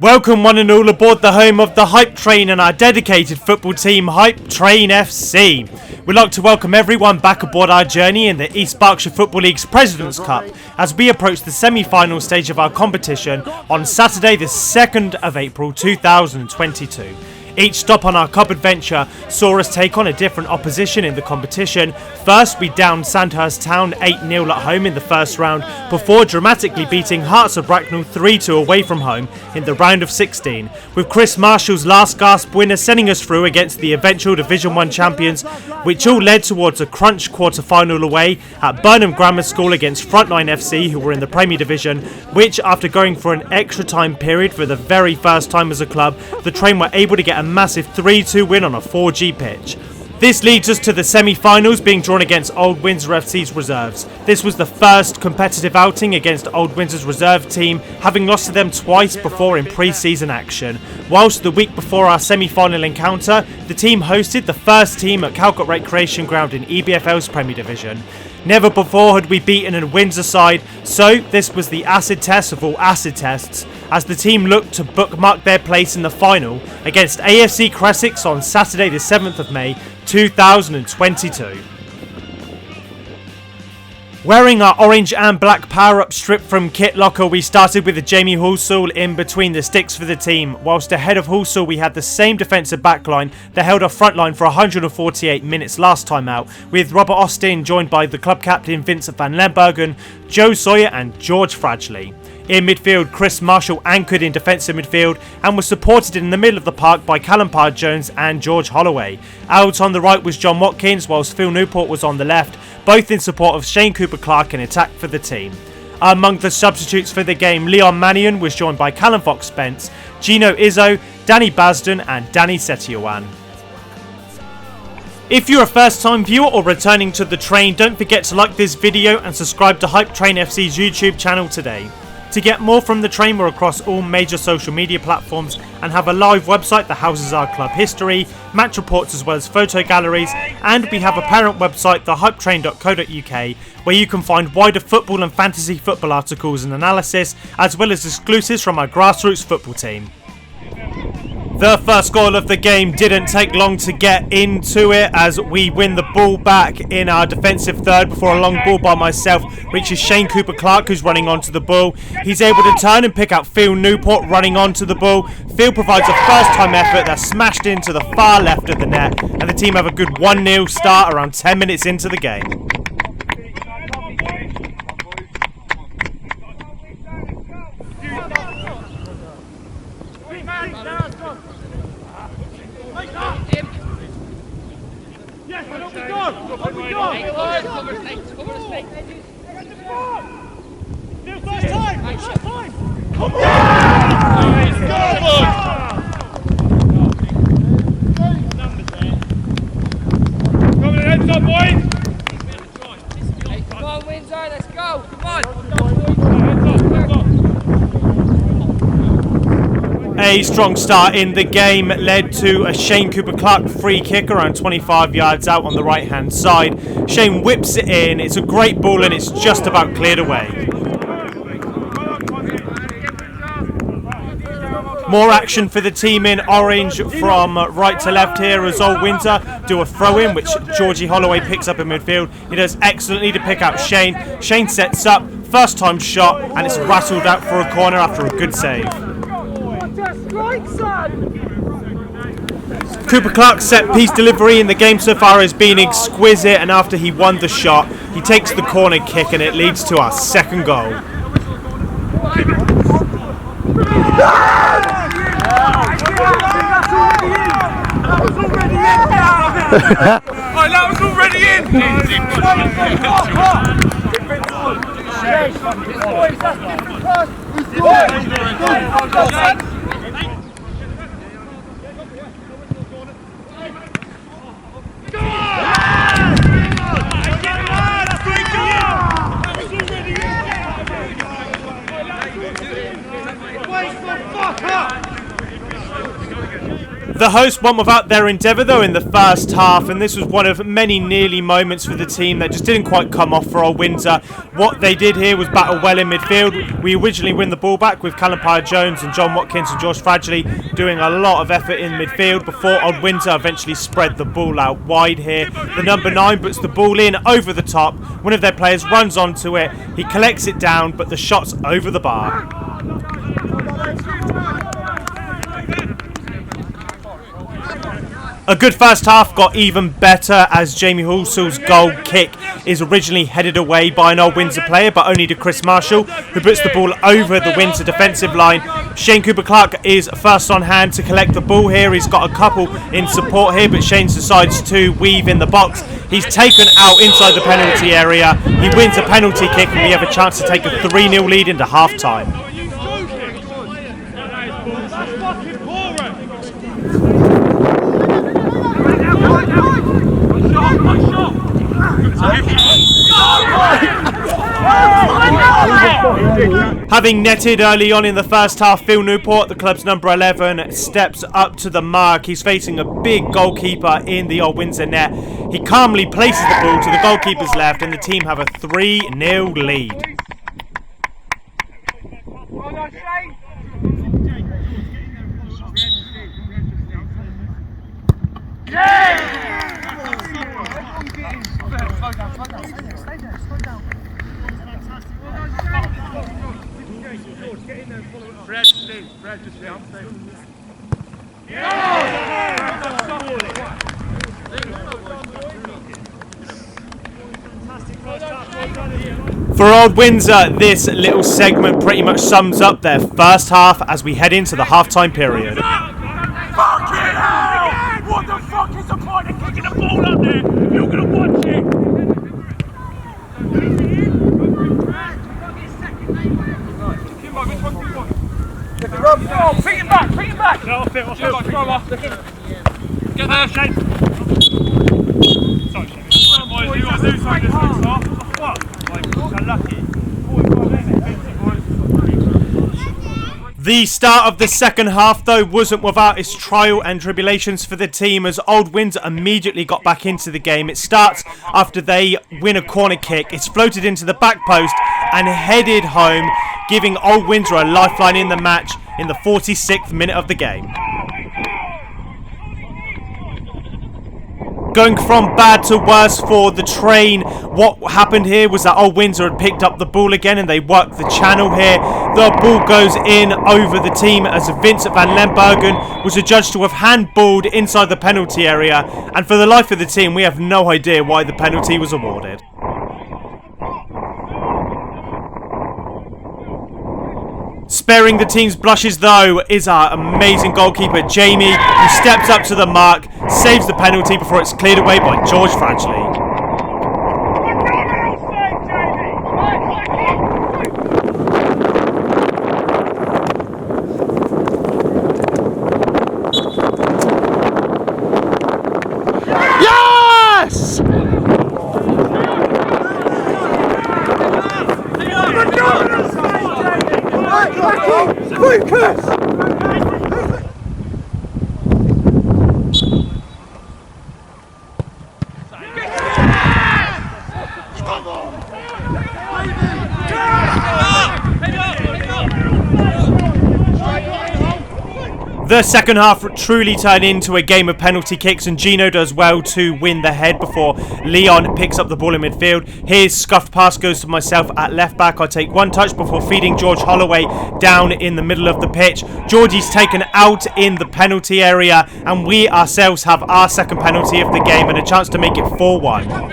Welcome one and all aboard the home of the Hype Train and our dedicated football team, Hype Train FC. We'd like to welcome everyone back aboard our journey in the East Berkshire Football League's Presidents Cup as we approach the semi-final stage of our competition on Saturday the 2nd of April 2022. Each stop on our cup adventure saw us take on a different opposition in the competition. First, we downed Sandhurst Town 8-0 at home in the first round, before dramatically beating Hearts of Bracknell 3-2 away from home in the round of 16, with Chris Marshall's last gasp winner sending us through against the eventual Division 1 champions, which all led towards a crunch quarter-final away at Burnham Grammar School against Frontline FC, who were in the Premier Division, which, after going for an extra time period for the very first time as a club, the Train were able to get a massive 3-2 win on a 4G pitch. This leads us to the semi-finals being drawn against Old Windsor FC's Reserves. This was the first competitive outing against Old Windsor's reserve team, having lost to them twice before in pre-season action. Whilst the week before our semi-final encounter, the team hosted the first team at Calcott Recreation Ground in EBFL's Premier Division. Never before had we beaten a Windsor side, so this was the acid test of all acid tests, as the team looked to bookmark their place in the final against AFC Crescix on Saturday the 7th of May 2022. Wearing our orange and black power-up strip from Kitlocker, we started with a Jamie Halsall in between the sticks for the team, whilst ahead of Halsall we had the same defensive backline that held our front line for 148 minutes last time out, with Robert Austin joined by the club captain Vincent van Lembergen, Joe Sawyer and George Fradgley. In midfield, Chris Marshall anchored in defensive midfield and was supported in the middle of the park by Callum Parr-Jones and George Holloway. Out on the right was John Watkins, whilst Phil Newport was on the left, both in support of Shane Cooper-Clark in attack for the team. Among the substitutes for the game, Leon Mannion was joined by Callum Fox-Spence, Gino Izzo, Danny Basden and Danny Setiowan. If you're a first time viewer or returning to the Train, don't forget to like this video and subscribe to Hype Train FC's YouTube channel today. To get more from the Train, we're across all major social media platforms and have a live website that houses our club history, match reports as well as photo galleries, and we have a parent website, thehypetrain.co.uk, where you can find wider football and fantasy football articles and analysis, as well as exclusives from our grassroots football team. The first goal of the game didn't take long to get into it as we win the ball back in our defensive third before a long ball by myself reaches Shane Cooper-Clark, who's running onto the ball. He's able to turn and pick out Phil Newport running onto the ball. Phil provides a first time effort that's smashed into the far left of the net, and the team have a good 1-0 start around 10 minutes into the game. A strong start in the game led to a Shane Cooper-Clark free kick around 25 yards out on the right hand side. Shane whips it in, it's a great ball and it's just about cleared away. More action for the team in orange from right to left here as Old Windsor do a throw in which Georgie Holloway picks up in midfield. He does excellently to pick out Shane. Shane sets up, first time shot, and it's rattled out for a corner after a good save. Cooper-Clark's set-piece delivery in the game so far has been exquisite, and after he won the shot, he takes the corner kick and it leads to our second goal. That was already in! The hosts went without their endeavour though in the first half, and this was one of many nearly moments for the team that just didn't quite come off for Old Windsor. What they did here was battle well in midfield. We originally win the ball back with Callum Pyer-Jones and John Watkins and George Fradgley doing a lot of effort in midfield before Old Windsor eventually spread the ball out wide here. The number 9 puts the ball in over the top. One of their players runs onto it. He collects it down, but the shot's over the bar. A good first half got even better as Jamie Halsall's goal kick is originally headed away by an Old Windsor player, but only to Chris Marshall, who puts the ball over the Windsor defensive line. Shane Cooper-Clark is first on hand to collect the ball here. He's got a couple in support here, but Shane decides to weave in the box. He's taken out inside the penalty area. He wins a penalty kick, and we have a chance to take a 3-0 lead into half-time. Having netted early on in the first half, Phil Newport, the club's number 11, steps up to the mark. He's facing a big goalkeeper in the Old Windsor net. He calmly places the ball to the goalkeeper's left, and the team have a 3-0 lead. For Old Windsor, this little segment pretty much sums up their first half as we head into the half-time period. Fucking hell! What the fuck is the point of kicking the ball up there? You're gonna watch it! Oh, feet it back, feet it back! No, off it. Get there, Shane! Sorry, Shane. Boys, you gotta do something this week, What? Like, so lucky. The start of the second half, though, wasn't without its trial and tribulations for the team as Old Windsor immediately got back into the game. It starts after they win a corner kick. It's floated into the back post and headed home, giving Old Windsor a lifeline in the match in the 46th minute of the game. Going from bad to worse for the Train. What happened here was that Old Windsor had picked up the ball again and they worked the channel here. The ball goes in over the team as Vincent van Lembergen was adjudged to have handballed inside the penalty area. And for the life of the team, we have no idea why the penalty was awarded. Sparing the team's blushes, though, is our amazing goalkeeper, Jamie, who steps up to the mark, saves the penalty before it's cleared away by George Fradgley. Yes! Lucas! The second half truly turned into a game of penalty kicks, and Gino does well to win the head before Leon picks up the ball in midfield. His scuffed pass goes to myself at left back. I take one touch before feeding George Holloway down in the middle of the pitch. Georgie's taken out in the penalty area, and we ourselves have our second penalty of the game and a chance to make it 4-1.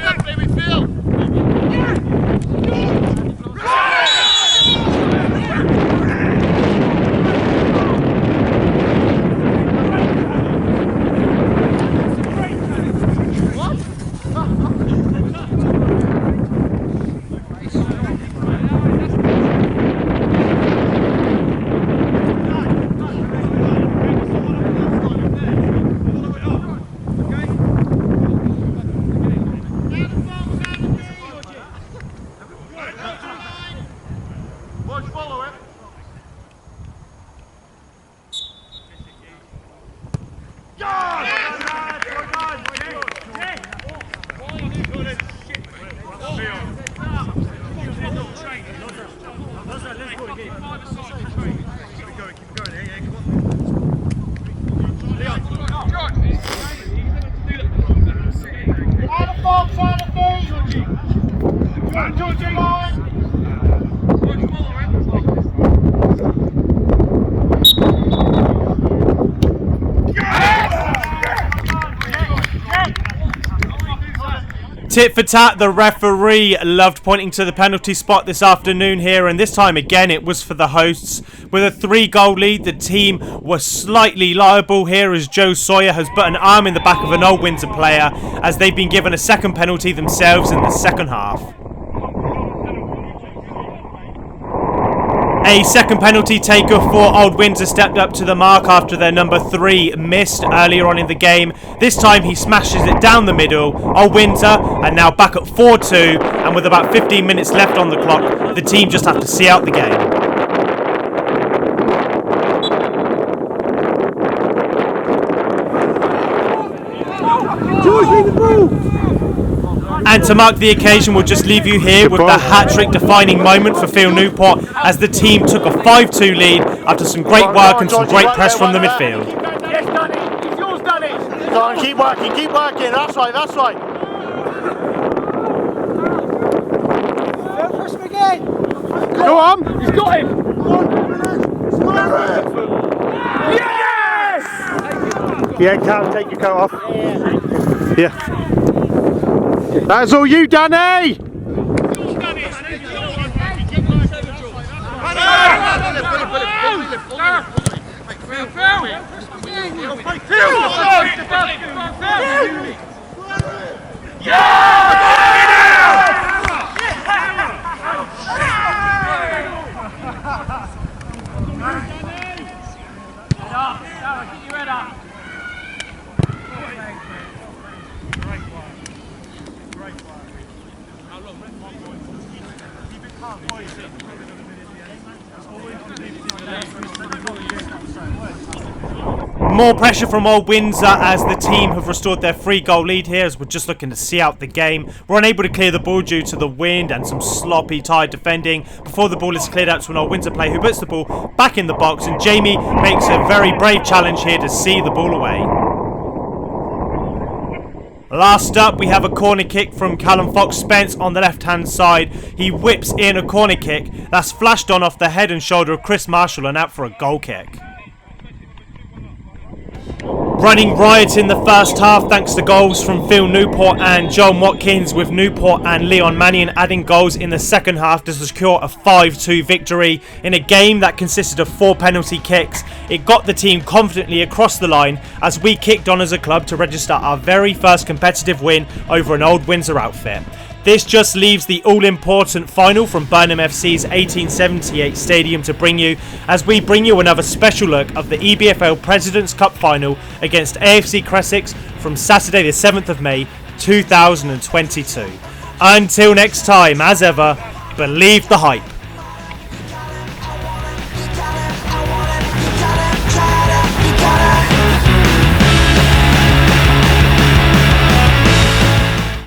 Tit for tat, the referee loved pointing to the penalty spot this afternoon here, and this time again it was for the hosts. With a 3-goal lead, the team was slightly liable here as Joe Sawyer has put an arm in the back of an Old Windsor player as they've been given a second penalty themselves in the second half. A second penalty taker for Old Windsor stepped up to the mark after their number 3 missed earlier on in the game. This time he smashes it down the middle. Old Windsor are now back at 4-2, and with about 15 minutes left on the clock, the team just have to see out the game. And to mark the occasion, we'll just leave you here with the hat-trick defining moment for Phil Newport as the team took a 5-2 lead after some great work and some great press from the midfield. Yes, Danny. It's yours, Danny. Go on, keep working. That's right. Push him again. Go on. He's got him. Yes! Yeah, Cal, take your coat off. Yeah. That's all you, Danny! More pressure from Old Windsor as the team have restored their 3-goal lead here as we're just looking to see out the game. We're unable to clear the ball due to the wind and some sloppy, tired defending before the ball is cleared out to an Old Windsor player who puts the ball back in the box, and Jamie makes a very brave challenge here to see the ball away. Last up, we have a corner kick from Callum Fox-Spence on the left-hand side. He whips in a corner kick that's flashed on off the head and shoulder of Chris Marshall and out for a goal kick. Running riot in the first half thanks to goals from Phil Newport and John Watkins, with Newport and Leon Mannion adding goals in the second half to secure a 5-2 victory in a game that consisted of 4 penalty kicks. It got the team confidently across the line as we kicked on as a club to register our very first competitive win over an Old Windsor outfit. This just leaves the all-important final from Burnham FC's 1878 stadium to bring you, as we bring you another special look of the EBFL Presidents Cup final against AFC Crescix from Saturday the 7th of May 2022. Until next time, as ever, believe the hype.